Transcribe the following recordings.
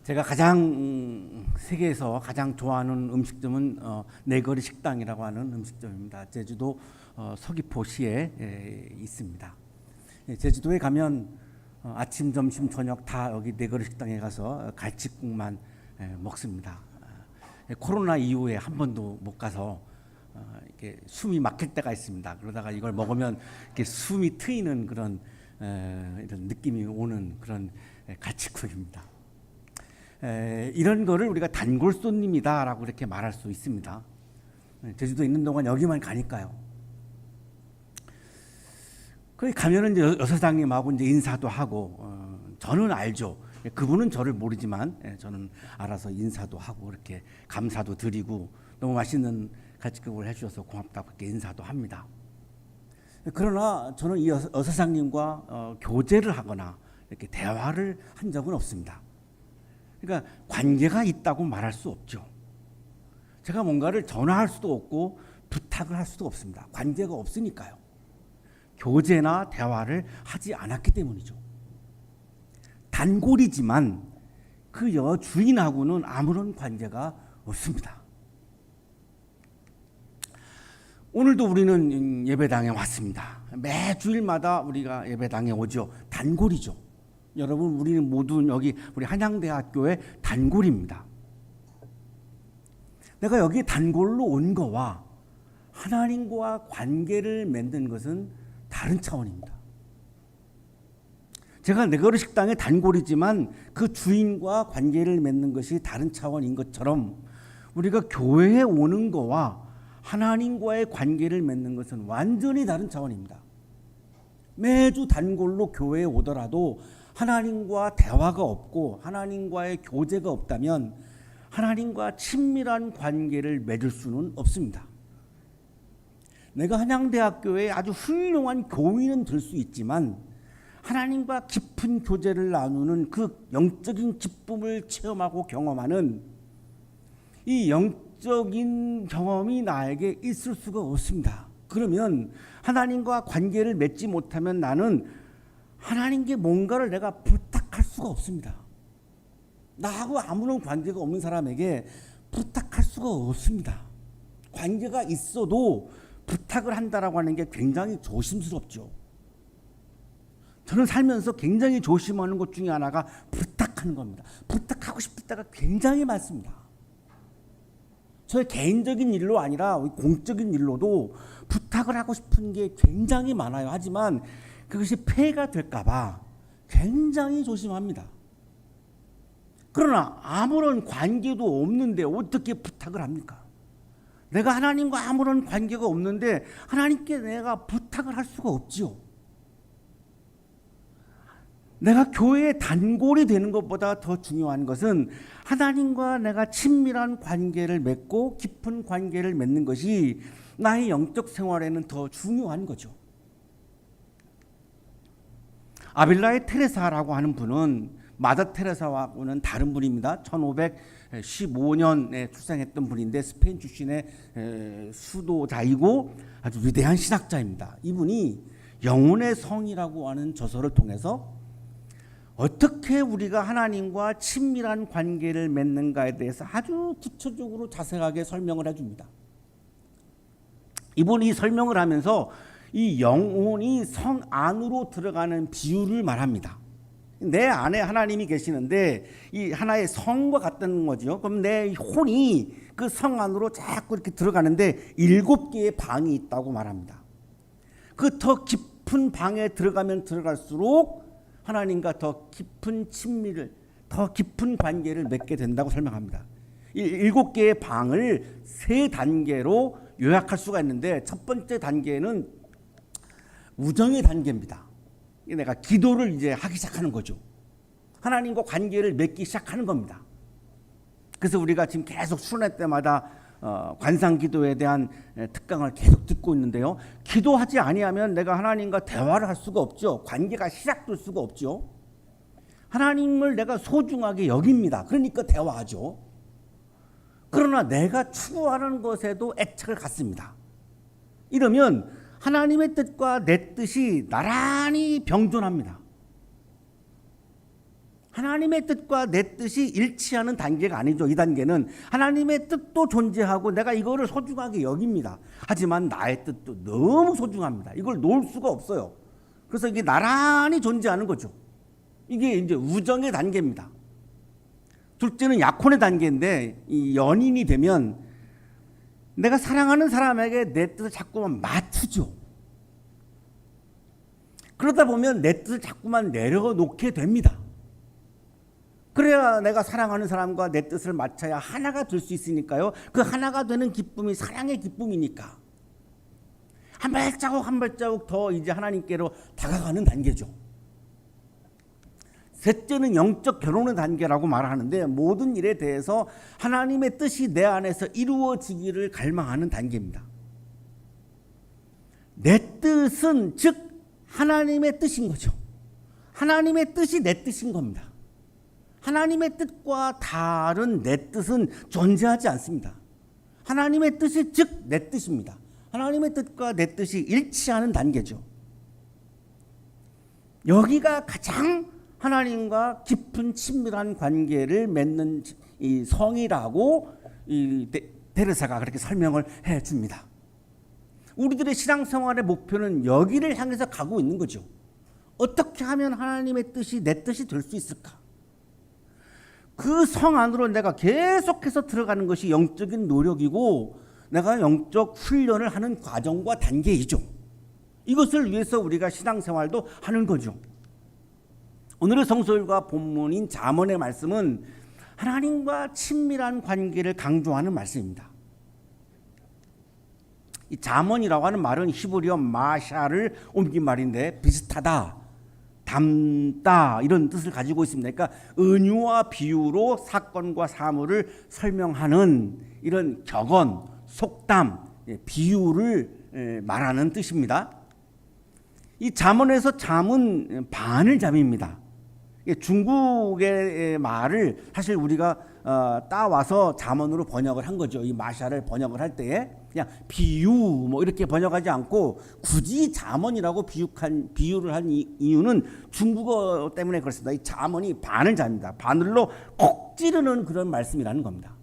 제가 가장 세계에서 가장 좋아하는 음식점은 내거리 식당이라고 하는 음식점입니다. 제주도 서귀포시에 있습니다. 제주도에 가면 아침, 점심, 저녁 다 여기 내거리 식당에 가서 갈치국만 먹습니다. 코로나 이후에 한 번도 못 가서 이렇게 숨이 막힐 때가 있습니다. 그러다가 이걸 먹으면 이렇게 숨이 트이는 그런 이런 느낌이 오는 그런 갈치국입니다. 이런 거를 우리가 단골 손님이다라고 이렇게 말할 수 있습니다. 제주도에 있는 동안 여기만 가니까요. 거기 가면은 이제 여사장님하고 이제 인사도 하고, 저는 알죠. 그분은 저를 모르지만 저는 알아서 인사도 하고 이렇게 감사도 드리고 너무 맛있는 갈치국을 해주셔서 고맙다고 이렇게 인사도 합니다. 그러나 저는 이 여사장님과 교제를 하거나 이렇게 대화를 한 적은 없습니다. 그러니까 관계가 있다고 말할 수 없죠. 제가 뭔가를 전화할 수도 없고 부탁을 할 수도 없습니다. 관계가 없으니까요. 교제나 대화를 하지 않았기 때문이죠. 단골이지만 그 여주인하고는 아무런 관계가 없습니다. 오늘도 우리는 예배당에 왔습니다. 매 주일마다 우리가 예배당에 오죠. 단골이죠. 여러분, 우리는 모두 여기 우리 한양대학교의 단골입니다. 내가 여기 단골로 온 거와 하나님과 관계를 맺는 것은 다른 차원입니다. 제가 내거리 식당의 단골이지만 그 주인과 관계를 맺는 것이 다른 차원인 것처럼 우리가 교회에 오는 거와 하나님과의 관계를 맺는 것은 완전히 다른 차원입니다. 매주 단골로 교회에 오더라도 하나님과 대화가 없고 하나님과의 교제가 없다면 하나님과 친밀한 관계를 맺을 수는 없습니다. 내가 한양대학교에 아주 훌륭한 교인은 될 수 있지만 하나님과 깊은 교제를 나누는 그 영적인 기쁨을 체험하고 경험하는 이 영적인 경험이 나에게 있을 수가 없습니다. 그러면 하나님과 관계를 맺지 못하면 나는 하나님께 뭔가를 내가 부탁할 수가 없습니다. 나하고 아무런 관계가 없는 사람에게 부탁할 수가 없습니다. 관계가 있어도 부탁을 한다라고 하는 게 굉장히 조심스럽죠. 저는 살면서 굉장히 조심하는 것 중에 하나가 부탁하는 겁니다. 부탁하고 싶을 때가 굉장히 많습니다. 저의 개인적인 일로 아니라 공적인 일로도 부탁을 하고 싶은 게 굉장히 많아요. 하지만 그것이 폐해가 될까 봐 굉장히 조심합니다. 그러나 아무런 관계도 없는데 어떻게 부탁을 합니까? 내가 하나님과 아무런 관계가 없는데 하나님께 내가 부탁을 할 수가 없지요. 내가 교회의 단골이 되는 것보다 더 중요한 것은 하나님과 내가 친밀한 관계를 맺고 깊은 관계를 맺는 것이 나의 영적 생활에는 더 중요한 거죠. 아빌라의 테레사라고 하는 분은 마더 테레사와는 다른 분입니다. 1515년에 출생했던 분인데 스페인 출신의 수도자이고 아주 위대한 신학자입니다. 이분이 영혼의 성이라고 하는 저서를 통해서 어떻게 우리가 하나님과 친밀한 관계를 맺는가에 대해서 아주 구체적으로 자세하게 설명을 해줍니다. 이분이 설명을 하면서 이 영혼이 성 안으로 들어가는 비유를 말합니다. 내 안에 하나님이 계시는데 이 하나의 성과 같다는 거죠. 그럼 내 혼이 그 성 안으로 자꾸 이렇게 들어가는데 7개의 방이 있다고 말합니다. 그 더 깊은 방에 들어가면 들어갈수록 하나님과 더 깊은 친밀을, 더 깊은 관계를 맺게 된다고 설명합니다. 이 7개의 방을 3단계로 요약할 수가 있는데 첫 번째 단계는 우정의 단계입니다. 내가 기도를 이제 하기 시작하는 거죠. 하나님과 관계를 맺기 시작하는 겁니다. 그래서 우리가 지금 계속 수련회 때마다 관상기도에 대한 특강을 계속 듣고 있는데요. 기도하지 아니하면 내가 하나님과 대화를 할 수가 없죠. 관계가 시작될 수가 없죠. 하나님을 내가 소중하게 여깁니다. 그러니까 대화하죠. 그러나 내가 추구하는 것에도 애착을 갖습니다. 이러면 하나님의 뜻과 내 뜻이 나란히 병존합니다. 하나님의 뜻과 내 뜻이 일치하는 단계가 아니죠. 이 단계는 하나님의 뜻도 존재하고 내가 이거를 소중하게 여깁니다. 하지만 나의 뜻도 너무 소중합니다. 이걸 놓을 수가 없어요. 그래서 이게 나란히 존재하는 거죠. 이게 이제 우정의 단계입니다. 둘째는 약혼의 단계인데, 이 연인이 되면 내가 사랑하는 사람에게 내 뜻을 자꾸만 맞추죠. 그러다 보면 내 뜻을 자꾸만 내려놓게 됩니다. 그래야 내가 사랑하는 사람과 내 뜻을 맞춰야 하나가 될 수 있으니까요. 그 하나가 되는 기쁨이 사랑의 기쁨이니까 한 발자국 한 발자국 더 이제 하나님께로 다가가는 단계죠. 셋째는 영적 결혼의 단계라고 말하는데, 모든 일에 대해서 하나님의 뜻이 내 안에서 이루어지기를 갈망하는 단계입니다. 내 뜻은 즉 하나님의 뜻인 거죠. 하나님의 뜻이 내 뜻인 겁니다. 하나님의 뜻과 다른 내 뜻은 존재하지 않습니다. 하나님의 뜻이 즉 내 뜻입니다. 하나님의 뜻과 내 뜻이 일치하는 단계죠. 여기가 가장 하나님과 깊은 친밀한 관계를 맺는 이 성이라고 이 테레사가 그렇게 설명을 해줍니다. 우리들의 신앙생활의 목표는 여기를 향해서 가고 있는 거죠. 어떻게 하면 하나님의 뜻이 내 뜻이 될 수 있을까? 그 성 안으로 내가 계속해서 들어가는 것이 영적인 노력이고 내가 영적 훈련을 하는 과정과 단계이죠. 이것을 위해서 우리가 신앙생활도 하는 거죠. 오늘의 성서일과 본문인 잠언의 말씀은 하나님과 친밀한 관계를 강조하는 말씀입니다. 이 잠언이라고 하는 말은 히브리어 마샤를 옮긴 말인데 비슷하다, 담다 이런 뜻을 가지고 있습니다. 그러니까 은유와 비유로 사건과 사물을 설명하는 이런 격언, 속담, 비유를 말하는 뜻입니다. 이 잠언에서 잠은 바늘 잠입니다. 중국의 말을 사실 우리가 따와서 잠언으로 번역을 한 거죠. 이 마샤를 번역을 할 때에 그냥 비유 뭐 이렇게 번역하지 않고 굳이 잠언이라고 비유를 한 이유는 중국어 때문에 그렇습니다. 이 잠언이 바늘 잠입니다. 바늘로 콕 찌르는 그런 말씀이라는 겁니다.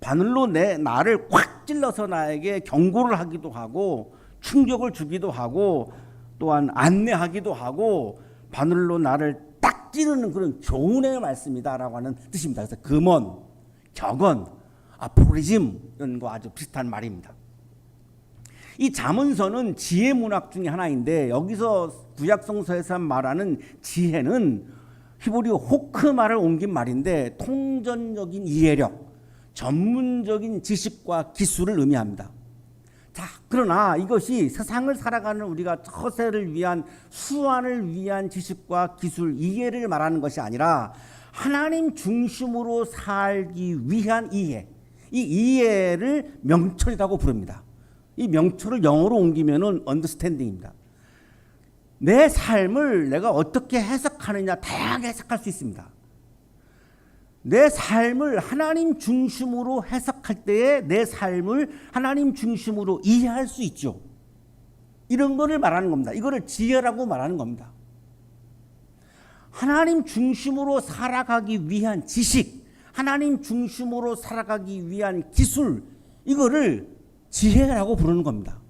바늘로 나를 꽉 찔러서 나에게 경고를 하기도 하고 충격을 주기도 하고 또한 안내하기도 하고 바늘로 나를 딱 찌르는 그런 교훈의 말씀이다라고 하는 뜻입니다. 그래서 금언, 격언, 아포리즘 이런 거 아주 비슷한 말입니다. 이 잠언서는 지혜 문학 중에 하나인데 여기서 구약성서에서 말하는 지혜는 히브리어 호크마를 옮긴 말인데 통전적인 이해력, 전문적인 지식과 기술을 의미합니다. 자, 그러나 이것이 세상을 살아가는 우리가 처세를 위한 수완을 위한 지식과 기술, 이해를 말하는 것이 아니라 하나님 중심으로 살기 위한 이해, 이 이해를 명철이라고 부릅니다. 이 명철을 영어로 옮기면은 understanding입니다. 내 삶을 내가 어떻게 해석하느냐 다양하게 해석할 수 있습니다. 내 삶을 하나님 중심으로 해석할 때에 내 삶을 하나님 중심으로 이해할 수 있죠. 이런 거를 말하는 겁니다. 이거를 지혜라고 말하는 겁니다. 하나님 중심으로 살아가기 위한 지식, 하나님 중심으로 살아가기 위한 기술, 이거를 지혜라고 부르는 겁니다.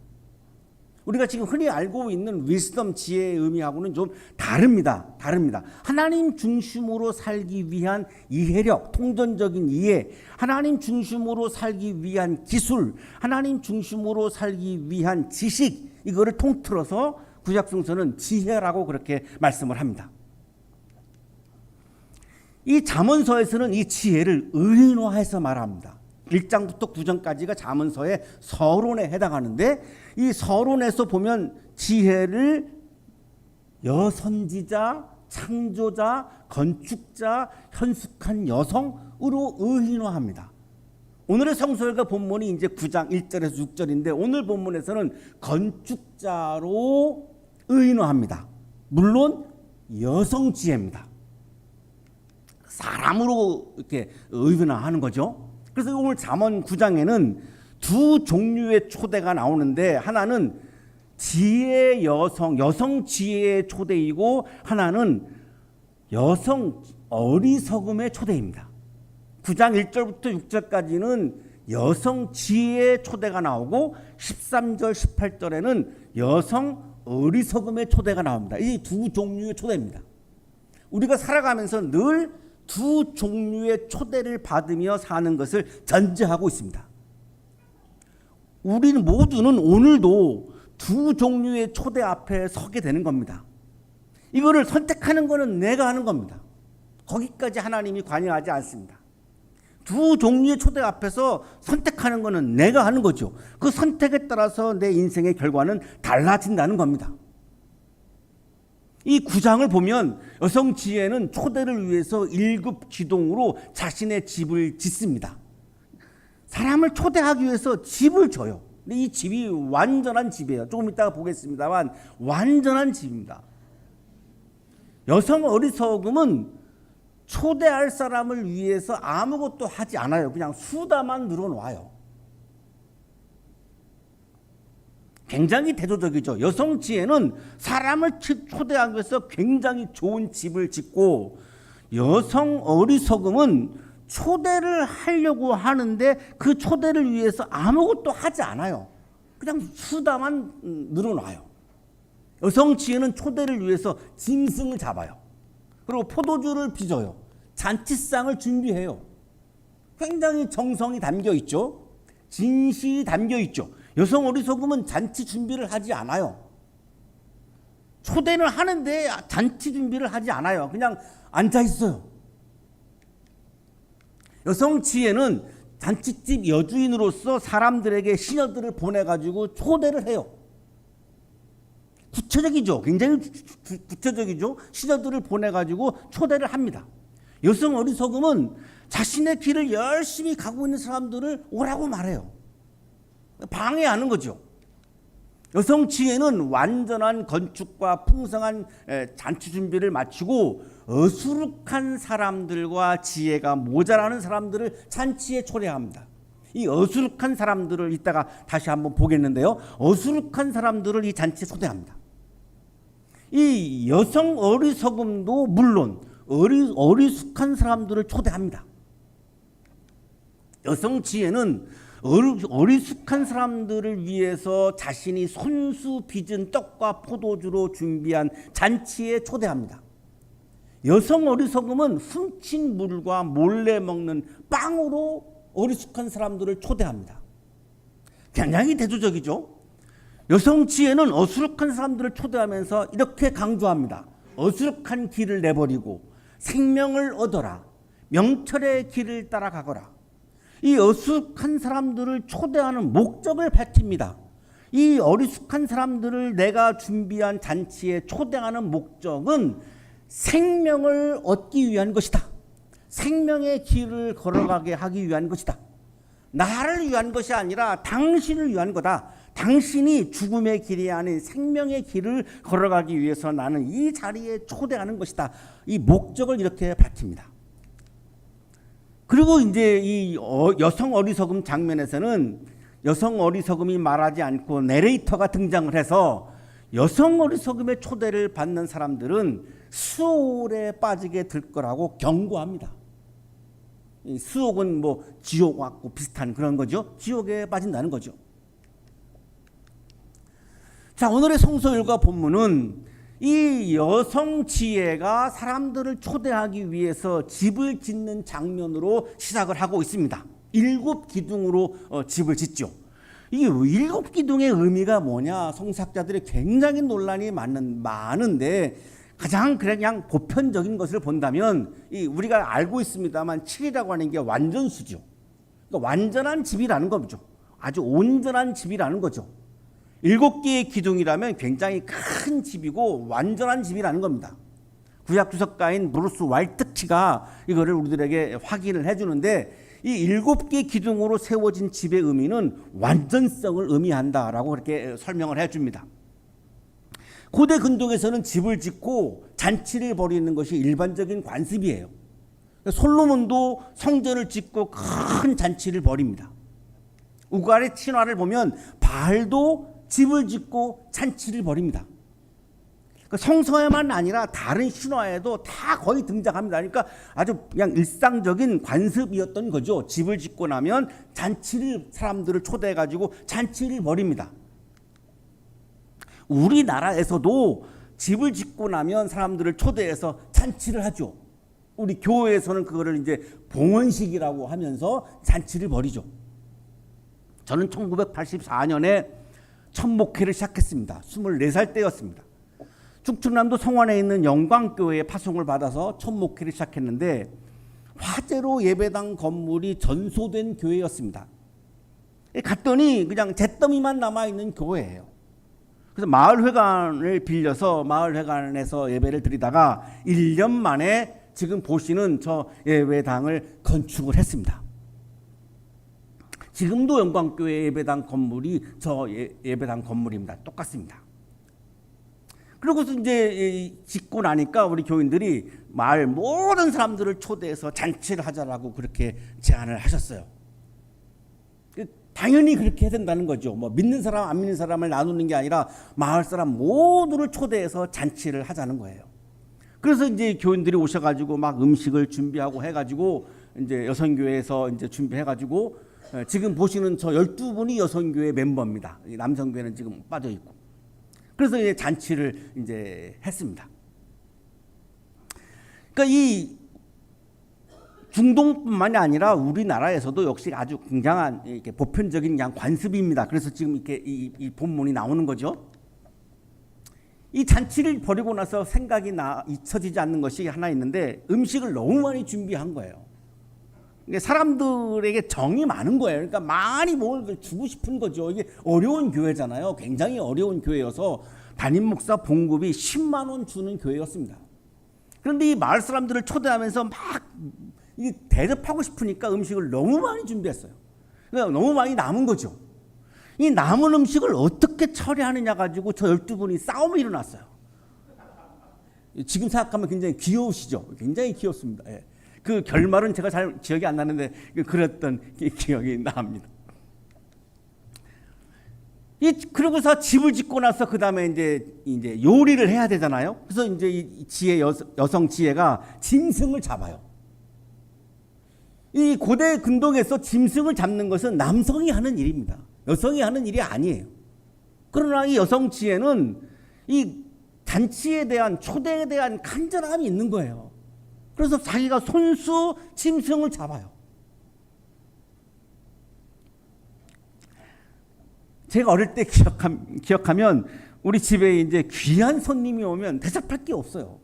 우리가 지금 흔히 알고 있는 위스덤, 지혜의 의미하고는 좀 다릅니다. 하나님 중심으로 살기 위한 이해력, 통전적인 이해, 하나님 중심으로 살기 위한 기술, 하나님 중심으로 살기 위한 지식, 이거를 통틀어서 구약성서는 지혜라고 그렇게 말씀을 합니다. 이 잠언서에서는 이 지혜를 의인화해서 말합니다. 1장부터 9장까지가 잠언서의 서론에 해당하는데 이 서론에서 보면 지혜를 여선지자, 창조자, 건축자, 현숙한 여성으로 의인화합니다. 오늘의 성서일과 본문이 이제 9장 1절에서 6절인데 오늘 본문에서는 건축자로 의인화합니다. 물론 여성 지혜입니다. 사람으로 이렇게 의인화하는 거죠. 그래서 오늘 잠언 9장에는 두 종류의 초대가 나오는데 하나는 지혜의 여성 지혜의 초대이고 하나는 여성 어리석음의 초대입니다. 9장 1절부터 6절까지는 여성 지혜의 초대가 나오고 13절 18절에는 여성 어리석음의 초대가 나옵니다. 이 두 종류의 초대입니다. 우리가 살아가면서 늘 두 종류의 초대를 받으며 사는 것을 전제하고 있습니다. 우리는 모두는 오늘도 두 종류의 초대 앞에 서게 되는 겁니다. 이거를 선택하는 것은 내가 하는 겁니다. 거기까지 하나님이 관여하지 않습니다. 두 종류의 초대 앞에서 선택하는 것은 내가 하는 거죠. 그 선택에 따라서 내 인생의 결과는 달라진다는 겁니다. 이 9장을 보면 여성 지혜는 초대를 위해서 1급 기둥으로 자신의 집을 짓습니다. 사람을 초대하기 위해서 집을 줘요. 근데 이 집이 완전한 집이에요. 조금 이따가 보겠습니다만 완전한 집입니다. 여성 어리석음은 초대할 사람을 위해서 아무것도 하지 않아요. 그냥 수다만 늘어놔요. 굉장히 대조적이죠. 여성 지혜는 사람을 초대하기 위해서 굉장히 좋은 집을 짓고, 여성 어리석음은 초대를 하려고 하는데 그 초대를 위해서 아무것도 하지 않아요. 그냥 수다만 늘어놔요. 여성 지혜는 초대를 위해서 짐승을 잡아요. 그리고 포도주를 빚어요. 잔치상을 준비해요. 굉장히 정성이 담겨 있죠. 진실이 담겨 있죠. 여성 어리석음은 잔치 준비를 하지 않아요. 초대는 하는데 잔치 준비를 하지 않아요. 그냥 앉아 있어요. 여성 지혜는 잔치집 여주인으로서 사람들에게 시녀들을 보내가지고 초대를 해요. 구체적이죠. 굉장히 구체적이죠. 시녀들을 보내가지고 초대를 합니다. 여성 어리석음은 자신의 길을 열심히 가고 있는 사람들을 오라고 말해요. 방해하는 거죠. 여성 지혜는 완전한 건축과 풍성한 잔치 준비를 마치고 어수룩한 사람들과 지혜가 모자라는 사람들을 잔치에 초대합니다. 이 어수룩한 사람들을 이따가 다시 한번 보겠는데요. 어수룩한 사람들을 이 잔치에 초대합니다. 이 여성 어리석음도 물론 어리숙한 사람들을 초대합니다. 여성 지혜는 어리숙한 사람들을 위해서 자신이 손수 빚은 떡과 포도주로 준비한 잔치에 초대합니다. 여성 어리석음은 훔친 물과 몰래 먹는 빵으로 어리숙한 사람들을 초대합니다. 굉장히 대조적이죠. 여성 지혜는 어수룩한 사람들을 초대하면서 이렇게 강조합니다. 어수룩한 길을 내버리고 생명을 얻어라. 명철의 길을 따라가거라. 이 어수룩한 사람들을 초대하는 목적을 밝힙니다. 이 어리숙한 사람들을 내가 준비한 잔치에 초대하는 목적은 생명을 얻기 위한 것이다. 생명의 길을 걸어가게 하기 위한 것이다. 나를 위한 것이 아니라 당신을 위한 거다. 당신이 죽음의 길이 아닌 생명의 길을 걸어가기 위해서 나는 이 자리에 초대하는 것이다. 이 목적을 이렇게 밝힙니다. 그리고 이제 이 여성 어리석음 장면에서는 여성 어리석음이 말하지 않고 내레이터가 등장을 해서 여성 어리석음의 초대를 받는 사람들은 수월에 빠지게 될 거라고 경고합니다. 이 수옥은 뭐 지옥하고 비슷한 그런 거죠. 지옥에 빠진다는 거죠. 자, 오늘의 성서 일과 본문은 이 여성 지혜가 사람들을 초대하기 위해서 집을 짓는 장면으로 시작을 하고 있습니다. 7 기둥으로 집을 짓죠. 이게 7 기둥의 의미가 뭐냐? 성사학자들이 굉장히 논란이 많은데 가장 그냥 보편적인 것을 본다면 우리가 알고 있습니다만 7이라고 하는 게 완전수죠. 그러니까 완전한 집이라는 거죠. 아주 온전한 집이라는 거죠. 7개의 기둥이라면 굉장히 큰 집이고 완전한 집이라는 겁니다. 구약 주석가인 브루스 왈트키가 이거를 우리들에게 확인을 해주는데 이 7개 기둥으로 세워진 집의 의미는 완전성을 의미한다라고 이렇게 설명을 해줍니다. 고대 근동에서는 집을 짓고 잔치를 벌이는 것이 일반적인 관습이에요. 솔로몬도 성전을 짓고 큰 잔치를 벌입니다. 우갈의 신화를 보면 바알도 집을 짓고 잔치를 벌입니다. 그 성서에만 아니라 다른 신화에도 다 거의 등장합니다. 그러니까 아주 그냥 일상적인 관습이었던 거죠. 집을 짓고 나면 잔치를 사람들을 초대해 가지고 잔치를 벌입니다. 우리나라에서도 집을 짓고 나면 사람들을 초대해서 잔치를 하죠. 우리 교회에서는 그거를 이제 봉헌식이라고 하면서 잔치를 벌이죠. 저는 1984년에 첫 목회를 시작했습니다. 24살 때였습니다. 충청남도 성안에 있는 영광교회에 파송을 받아서 첫 목회를 시작했는데 화재로 예배당 건물이 전소된 교회였습니다. 갔더니 그냥 잿더미만 남아있는 교회예요. 그래서 마을회관을 빌려서 마을회관에서 예배를 드리다가 1년 만에 지금 보시는 저 예배당을 건축을 했습니다. 지금도 영광교회 예배당 건물이 저 예배당 건물입니다. 똑같습니다. 그리고서 이제 짓고 나니까 우리 교인들이 마을 모든 사람들을 초대해서 잔치를 하자라고 그렇게 제안을 하셨어요. 당연히 그렇게 해야 된다는 거죠. 뭐 믿는 사람 안 믿는 사람을 나누는 게 아니라 마을 사람 모두를 초대해서 잔치를 하자는 거예요. 그래서 이제 교인들이 오셔가지고 막 음식을 준비하고 해가지고 이제 여성교회에서 이제 준비해가지고 지금 보시는 저 12분이 여성교회 멤버입니다. 남성교회는 지금 빠져 있고. 그래서 이제 잔치를 이제 했습니다. 그러니까 이 중동뿐만이 아니라 우리나라에서도 역시 아주 굉장한 이렇게 보편적인 그냥 관습입니다. 그래서 지금 이렇게 이 본문이 나오는 거죠. 이 잔치를 벌이고 나서 생각이 잊혀지지 않는 것이 하나 있는데 음식을 너무 많이 준비한 거예요. 사람들에게 정이 많은 거예요. 그러니까 많이 뭘 주고 싶은 거죠. 이게 어려운 교회잖아요. 굉장히 어려운 교회여서 담임 목사 봉급이 10만 원 주는 교회였습니다. 그런데 이 마을 사람들을 초대하면서 막 대접하고 싶으니까 음식을 너무 많이 준비했어요. 그러니까 너무 많이 남은 거죠. 이 남은 음식을 어떻게 처리하느냐 가지고 저 12분이 싸움이 일어났어요. 지금 생각하면 굉장히 귀여우시죠? 굉장히 귀엽습니다. 예. 그 결말은 제가 잘 기억이 안 나는데 그랬던 기억이 납니다. 그러고서 집을 짓고 나서 그 다음에 이제 요리를 해야 되잖아요. 그래서 이제 이 지혜 여성 지혜가 짐승을 잡아요. 이 고대 근동에서 짐승을 잡는 것은 남성이 하는 일입니다. 여성이 하는 일이 아니에요. 그러나 이 여성 지혜는 이 잔치에 대한 초대에 대한 간절함이 있는 거예요. 그래서 자기가 손수 짐승을 잡아요. 제가 어릴 때 기억하면 우리 집에 이제 귀한 손님이 오면 대접할 게 없어요.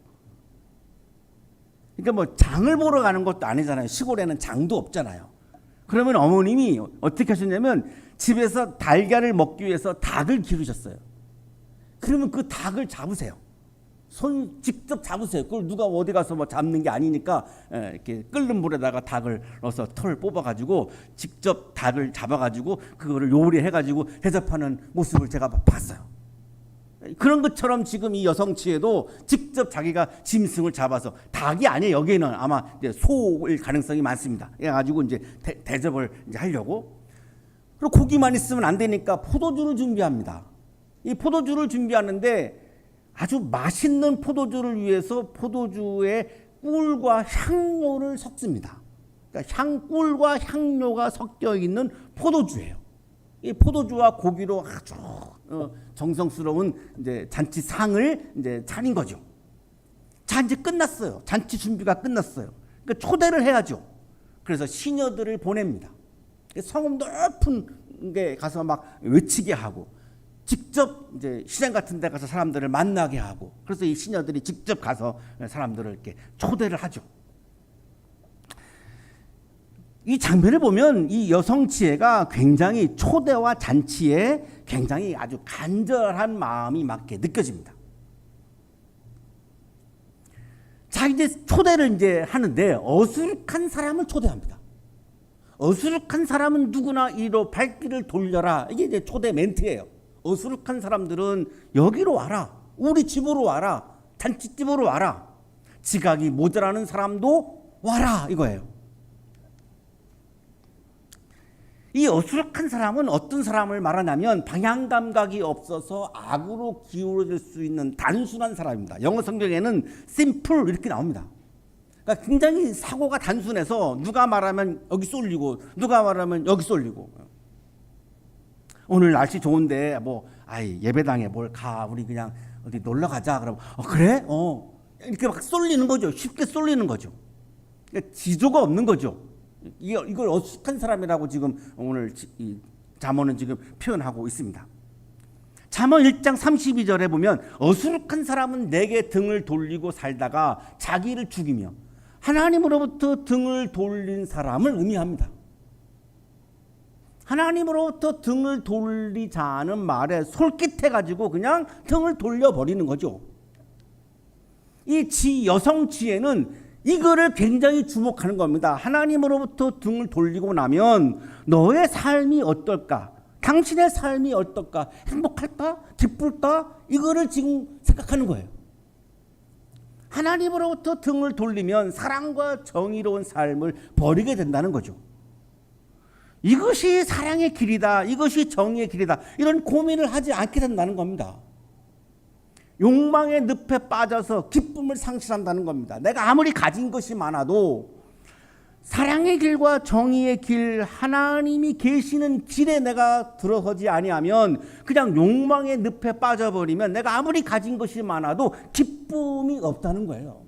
그러니까 뭐 장을 보러 가는 것도 아니잖아요. 시골에는 장도 없잖아요. 그러면 어머님이 어떻게 하셨냐면 집에서 달걀을 먹기 위해서 닭을 기르셨어요. 그러면 그 닭을 잡으세요. 손 직접 잡으세요. 그걸 누가 어디 가서 뭐 잡는 게 아니니까 이렇게 끓는 물에다가 닭을 넣어서 털을 뽑아가지고 직접 닭을 잡아가지고 그거를 요리해가지고 대접하는 모습을 제가 봤어요. 그런 것처럼 지금 이 여성 지혜도 직접 자기가 짐승을 잡아서 닭이 아니에요. 여기는 아마 이제 소일 가능성이 많습니다. 그래가지고 이제 대접을 이제 하려고. 그리고 고기만 있으면 안 되니까 포도주를 준비합니다. 이 포도주를 준비하는데 아주 맛있는 포도주를 위해서 포도주에 꿀과 향료를 섞습니다. 그러니까 꿀과 향료가 섞여 있는 포도주예요. 이 포도주와 고기로 아주 정성스러운 이제 잔치상을 이제 차린 거죠. 자, 이제 끝났어요. 잔치 준비가 끝났어요. 그러니까 초대를 해야죠. 그래서 시녀들을 보냅니다. 성읍 높은 게 가서 막 외치게 하고 직접 이제 시장 같은 데 가서 사람들을 만나게 하고 그래서 이 시녀들이 직접 가서 사람들을 이렇게 초대를 하죠. 이 장면을 보면 이 여성 지혜가 굉장히 초대와 잔치에 굉장히 아주 간절한 마음이 막 이렇게 느껴집니다. 자, 이제 초대를 이제 하는데 어수룩한 사람을 초대합니다. 어수룩한 사람은 누구나 이리로 발길을 돌려라. 이게 이제 초대 멘트예요. 어수룩한 사람들은 여기로 와라. 우리 집으로 와라. 잔치집으로 와라. 지각이 모자라는 사람도 와라. 이거예요. 이 어수룩한 사람은 어떤 사람을 말하냐면 방향 감각이 없어서 악으로 기울어질 수 있는 단순한 사람입니다. 영어 성경에는 simple 이렇게 나옵니다. 그러니까 굉장히 사고가 단순해서 누가 말하면 여기 쏠리고 누가 말하면 여기 쏠리고. 오늘 날씨 좋은데 예배당에 뭘 가, 우리 그냥 어디 놀러 가자. 그러면 그래? 이렇게 막 쏠리는 거죠. 쉽게 쏠리는 거죠. 그러니까 지조가 없는 거죠. 이걸 어수룩한 사람이라고 지금 오늘 이 잠언은 지금 표현하고 있습니다. 잠언 1장 32절에 보면 어수룩한 사람은 내게 등을 돌리고 살다가 자기를 죽이며 하나님으로부터 등을 돌린 사람을 의미합니다. 하나님으로부터 등을 돌리자는 말에 솔깃해가지고 그냥 등을 돌려버리는 거죠. 이 여성 지혜는 이거를 굉장히 주목하는 겁니다. 하나님으로부터 등을 돌리고 나면 너의 삶이 어떨까? 당신의 삶이 어떨까? 행복할까? 기쁠까? 이거를 지금 생각하는 거예요. 하나님으로부터 등을 돌리면 사랑과 정의로운 삶을 버리게 된다는 거죠. 이것이 사랑의 길이다. 이것이 정의의 길이다. 이런 고민을 하지 않게 된다는 겁니다. 욕망의 늪에 빠져서 기쁨을 상실한다는 겁니다. 내가 아무리 가진 것이 많아도 사랑의 길과 정의의 길, 하나님이 계시는 길에 내가 들어서지 아니하면 그냥 욕망의 늪에 빠져버리면 내가 아무리 가진 것이 많아도 기쁨이 없다는 거예요.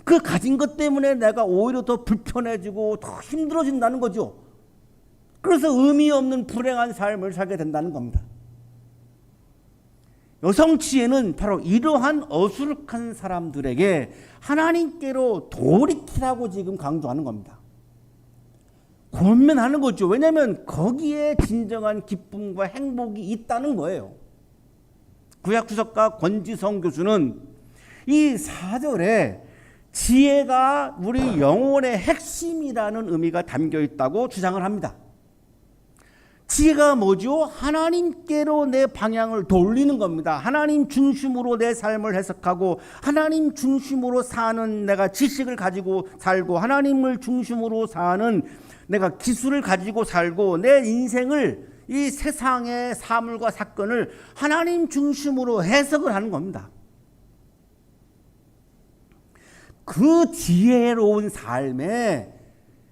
그 가진 것 때문에 내가 오히려 더 불편해지고 더 힘들어진다는 거죠. 그래서 의미 없는 불행한 삶을 살게 된다는 겁니다. 여성 지혜는 바로 이러한 어수룩한 사람들에게 하나님께로 돌이키라고 지금 강조하는 겁니다. 권면하는 거죠. 왜냐하면 거기에 진정한 기쁨과 행복이 있다는 거예요. 구약주석가 권지성 교수는 이 4절에 지혜가 우리 영혼의 핵심이라는 의미가 담겨 있다고 주장을 합니다. 지혜가 뭐죠? 하나님께로 내 방향을 돌리는 겁니다. 하나님 중심으로 내 삶을 해석하고 하나님 중심으로 사는 내가 지식을 가지고 살고 하나님을 중심으로 사는 내가 기술을 가지고 살고 내 인생을 이 세상의 사물과 사건을 하나님 중심으로 해석을 하는 겁니다. 그 지혜로운 삶에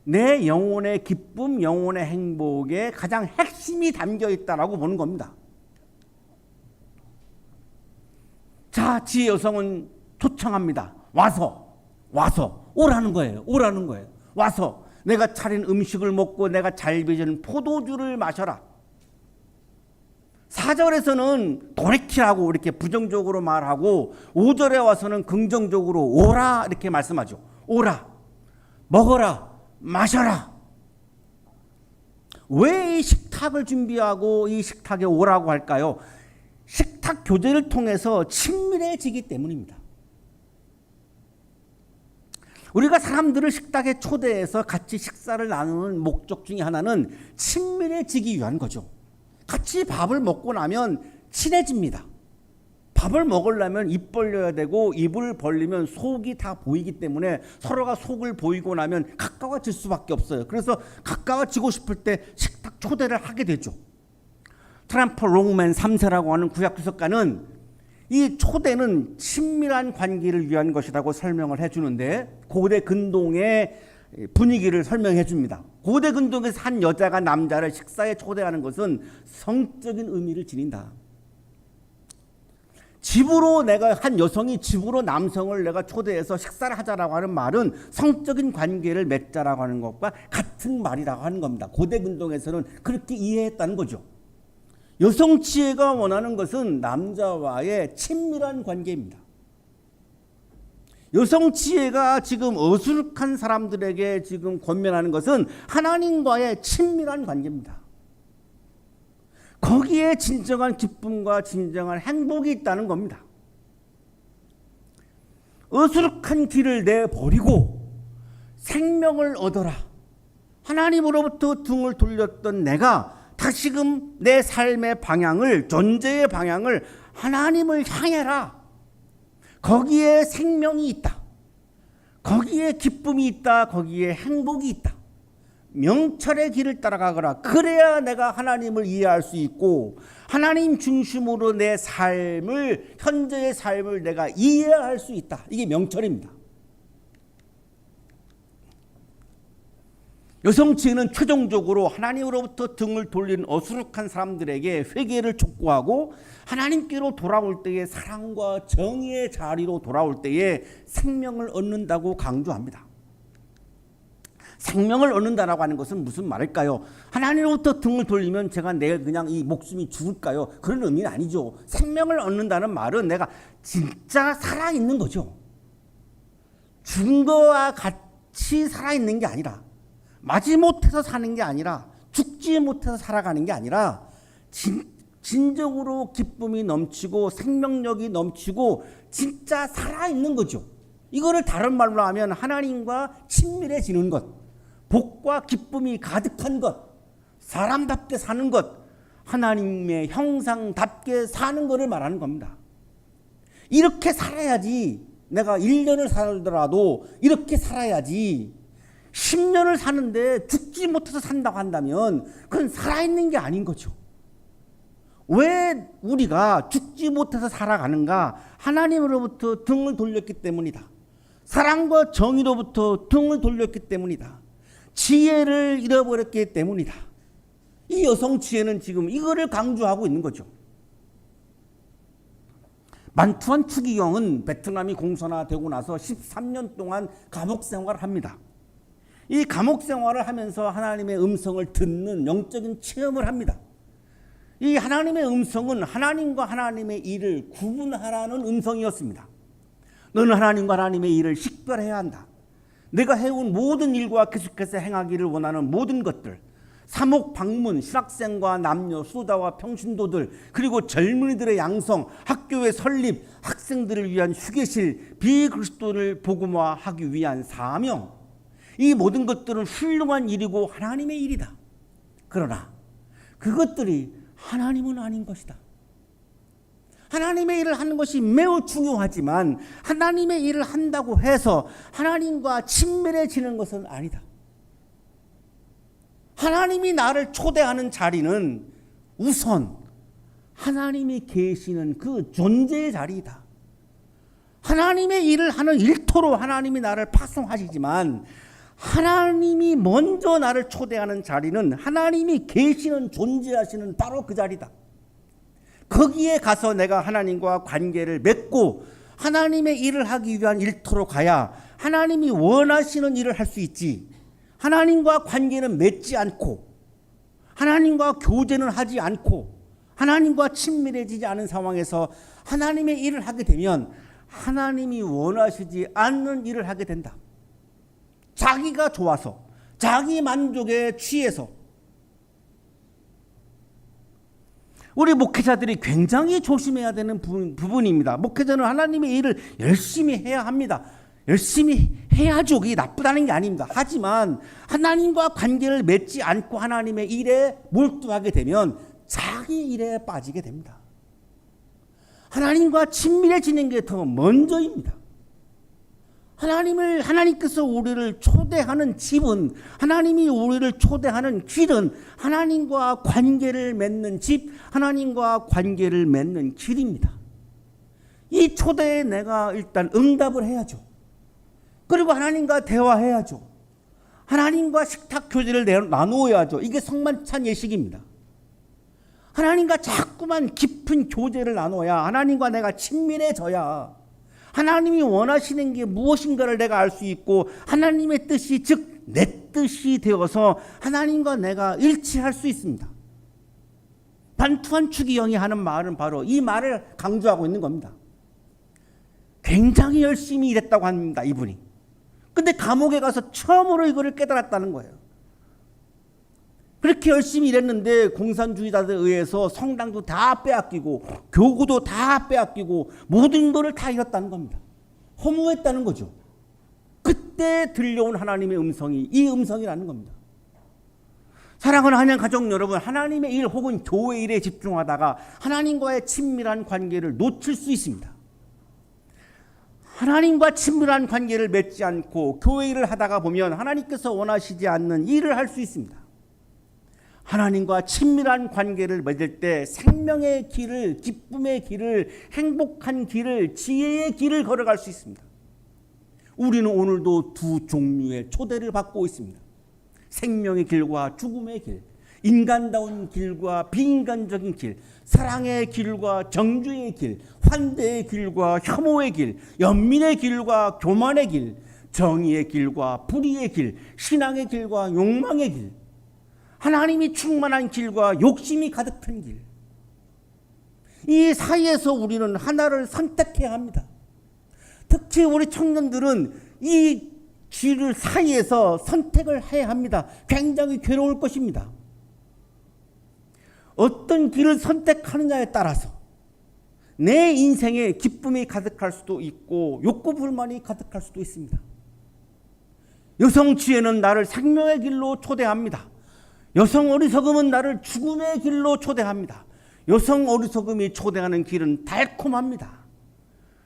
내 영혼의 기쁨, 영혼의 행복에 가장 핵심이 담겨 있다라고 보는 겁니다. 자, 지혜 여성은 초청합니다. 와서 오라는 거예요. 오라는 거예요. 와서 내가 차린 음식을 먹고 내가 잘 빚은 포도주를 마셔라. 4절에서는 돌이키라고 이렇게 부정적으로 말하고 5절에 와서는 긍정적으로 오라 이렇게 말씀하죠. 오라, 먹어라, 마셔라. 왜 이 식탁을 준비하고 이 식탁에 오라고 할까요? 식탁 교제를 통해서 친밀해지기 때문입니다. 우리가 사람들을 식탁에 초대해서 같이 식사를 나누는 목적 중에 하나는 친밀해지기 위한 거죠. 같이 밥을 먹고 나면 친해집니다. 밥을 먹으려면 입 벌려야 되고 입을 벌리면 속이 다 보이기 때문에 서로가 속을 보이고 나면 가까워질 수밖에 없어요. 그래서 가까워지고 싶을 때 식탁 초대를 하게 되죠. 트럼프 롱맨 3세라고 하는 구약주석가는 이 초대는 친밀한 관계를 위한 것이라고 설명을 해주는데 고대 근동의 분위기를 설명해 줍니다. 고대 근동에서 한 여자가 남자를 식사에 초대하는 것은 성적인 의미를 지닌다. 집으로 내가 한 여성이 집으로 남성을 내가 초대해서 식사를 하자라고 하는 말은 성적인 관계를 맺자라고 하는 것과 같은 말이라고 하는 겁니다. 고대 근동에서는 그렇게 이해했다는 거죠. 여성 지혜가 원하는 것은 남자와의 친밀한 관계입니다. 여성 지혜가 지금 어수룩한 사람들에게 지금 권면하는 것은 하나님과의 친밀한 관계입니다. 거기에 진정한 기쁨과 진정한 행복이 있다는 겁니다. 어수룩한 길을 내버리고 생명을 얻어라. 하나님으로부터 등을 돌렸던 내가 다시금 내 삶의 방향을, 존재의 방향을 하나님을 향해라. 거기에 생명이 있다. 거기에 기쁨이 있다. 거기에 행복이 있다. 명철의 길을 따라가거라. 그래야 내가 하나님을 이해할 수 있고 하나님 중심으로 내 삶을, 현재의 삶을 내가 이해할 수 있다. 이게 명철입니다. 여성지혜는 최종적으로 하나님으로부터 등을 돌린 어수룩한 사람들에게 회개를 촉구하고 하나님께로 돌아올 때에 사랑과 정의의 자리로 돌아올 때에 생명을 얻는다고 강조합니다. 생명을 얻는다라고 하는 것은 무슨 말일까요? 하나님으로부터 등을 돌리면 제가 내일 그냥 이 목숨이 죽을까요? 그런 의미는 아니죠. 생명을 얻는다는 말은 내가 진짜 살아있는 거죠. 죽은 거와 같이 살아있는 게 아니라, 마지못해서 사는 게 아니라, 죽지 못해서 살아가는 게 아니라 진정으로 기쁨이 넘치고 생명력이 넘치고 진짜 살아있는 거죠. 이거를 다른 말로 하면 하나님과 친밀해지는 것, 복과 기쁨이 가득한 것, 사람답게 사는 것, 하나님의 형상답게 사는 것을 말하는 겁니다. 이렇게 살아야지, 내가 1년을 살더라도 이렇게 살아야지. 10년을 사는데 죽지 못해서 산다고 한다면 그건 살아있는 게 아닌 거죠. 왜 우리가 죽지 못해서 살아가는가? 하나님으로부터 등을 돌렸기 때문이다. 사랑과 정의로부터 등을 돌렸기 때문이다. 지혜를 잃어버렸기 때문이다. 이 여성 지혜는 지금 이거를 강조하고 있는 거죠. 만투한 추기경은 베트남이 공산화되고 나서 13년 동안 감옥 생활을 합니다. 이 감옥 생활을 하면서 하나님의 음성을 듣는 영적인 체험을 합니다. 이 하나님의 음성은 하나님과 하나님의 일을 구분하라는 음성이었습니다. 너는 하나님과 하나님의 일을 식별해야 한다. 내가 해온 모든 일과 계속해서 행하기를 원하는 모든 것들, 사목 방문, 신학생과 남녀, 수도자와 평신도들, 그리고 젊은이들의 양성, 학교의 설립, 학생들을 위한 휴게실, 비그리스도를 복음화하기 위한 사명, 이 모든 것들은 훌륭한 일이고 하나님의 일이다. 그러나 그것들이 하나님은 아닌 것이다. 하나님의 일을 하는 것이 매우 중요하지만 하나님의 일을 한다고 해서 하나님과 친밀해지는 것은 아니다. 하나님이 나를 초대하는 자리는 우선 하나님이 계시는 그 존재의 자리이다. 하나님의 일을 하는 일터로 하나님이 나를 파송하시지만 하나님이 먼저 나를 초대하는 자리는 하나님이 계시는, 존재하시는 바로 그 자리다. 거기에 가서 내가 하나님과 관계를 맺고 하나님의 일을 하기 위한 일터로 가야 하나님이 원하시는 일을 할 수 있지. 하나님과 관계는 맺지 않고 하나님과 교제는 하지 않고 하나님과 친밀해지지 않은 상황에서 하나님의 일을 하게 되면 하나님이 원하시지 않는 일을 하게 된다. 자기가 좋아서, 자기 만족에 취해서. 우리 목회자들이 굉장히 조심해야 되는 부분입니다. 목회자는 하나님의 일을 열심히 해야 합니다. 열심히 해야죠. 그게 나쁘다는 게 아닙니다. 하지만 하나님과 관계를 맺지 않고 하나님의 일에 몰두하게 되면 자기 일에 빠지게 됩니다. 하나님과 친밀해지는 게 더 먼저입니다. 하나님께서 우리를 초대하는 집은, 하나님이 우리를 초대하는 길은 하나님과 관계를 맺는 집, 하나님과 관계를 맺는 길입니다. 이 초대에 내가 일단 응답을 해야죠. 그리고 하나님과 대화해야죠. 하나님과 식탁 교제를 나누어야죠. 이게 성만찬 예식입니다. 하나님과 자꾸만 깊은 교제를 나눠야, 하나님과 내가 친밀해져야 하나님이 원하시는 게 무엇인가를 내가 알 수 있고 하나님의 뜻이, 즉 내 뜻이 되어서 하나님과 내가 일치할 수 있습니다. 반투한 추기경이 하는 말은 바로 이 말을 강조하고 있는 겁니다. 굉장히 열심히 일했다고 합니다, 이분이. 근데 감옥에 가서 처음으로 이거를 깨달았다는 거예요. 그렇게 열심히 일했는데 공산주의자들에 의해서 성당도 다 빼앗기고 교구도 다 빼앗기고 모든 것을 다 잃었다는 겁니다. 허무했다는 거죠. 그때 들려온 하나님의 음성이 이 음성이라는 겁니다. 사랑하는 한양 가족 여러분, 하나님의 일 혹은 교회 일에 집중하다가 하나님과의 친밀한 관계를 놓칠 수 있습니다. 하나님과 친밀한 관계를 맺지 않고 교회 일을 하다가 보면 하나님께서 원하시지 않는 일을 할 수 있습니다. 하나님과 친밀한 관계를 맺을 때 생명의 길을, 기쁨의 길을, 행복한 길을, 지혜의 길을 걸어갈 수 있습니다. 우리는 오늘도 두 종류의 초대를 받고 있습니다. 생명의 길과 죽음의 길, 인간다운 길과 비인간적인 길, 사랑의 길과 정죄의 길, 환대의 길과 혐오의 길, 연민의 길과 교만의 길, 정의의 길과 불의의 길, 신앙의 길과 욕망의 길, 하나님이 충만한 길과 욕심이 가득한 길. 이 사이에서 우리는 하나를 선택해야 합니다. 특히 우리 청년들은 이 길을 사이에서 선택을 해야 합니다. 굉장히 괴로울 것입니다. 어떤 길을 선택하느냐에 따라서 내 인생에 기쁨이 가득할 수도 있고 욕구 불만이 가득할 수도 있습니다. 여성 지혜는 나를 생명의 길로 초대합니다. 여성 어리석음은 나를 죽음의 길로 초대합니다. 여성 어리석음이 초대하는 길은 달콤합니다.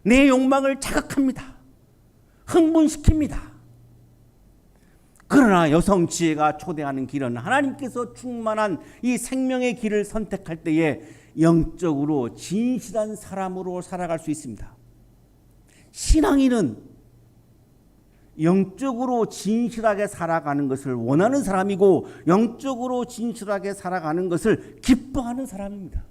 내 욕망을 자극합니다. 흥분시킵니다. 그러나 여성 지혜가 초대하는 길은 하나님께서 충만한 이 생명의 길을 선택할 때에 영적으로 진실한 사람으로 살아갈 수 있습니다. 신앙인은 영적으로 진실하게 살아가는 것을 원하는 사람이고 영적으로 진실하게 살아가는 것을 기뻐하는 사람입니다.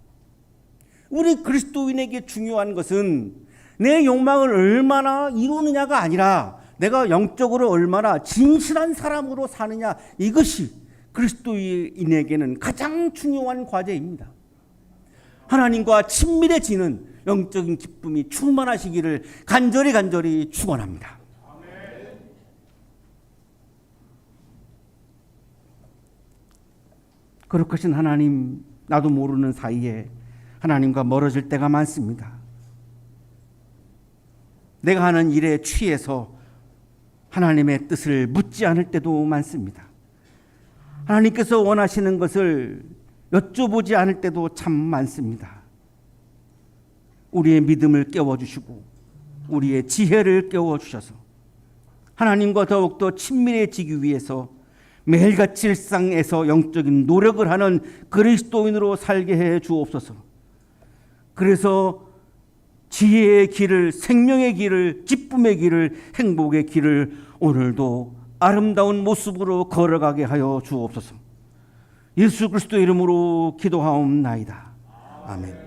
우리 그리스도인에게 중요한 것은 내 욕망을 얼마나 이루느냐가 아니라 내가 영적으로 얼마나 진실한 사람으로 사느냐, 이것이 그리스도인에게는 가장 중요한 과제입니다. 하나님과 친밀해지는 영적인 기쁨이 충만하시기를 간절히 축원합니다. 거룩하신 하나님, 나도 모르는 사이에 하나님과 멀어질 때가 많습니다. 내가 하는 일에 취해서 하나님의 뜻을 묻지 않을 때도 많습니다. 하나님께서 원하시는 것을 여쭤보지 않을 때도 참 많습니다. 우리의 믿음을 깨워주시고 우리의 지혜를 깨워주셔서 하나님과 더욱더 친밀해지기 위해서 매일같이 일상에서 영적인 노력을 하는 그리스도인으로 살게 해 주옵소서. 그래서 지혜의 길을, 생명의 길을, 기쁨의 길을, 행복의 길을 오늘도 아름다운 모습으로 걸어가게 하여 주옵소서. 예수 그리스도 이름으로 기도하옵나이다. 아멘.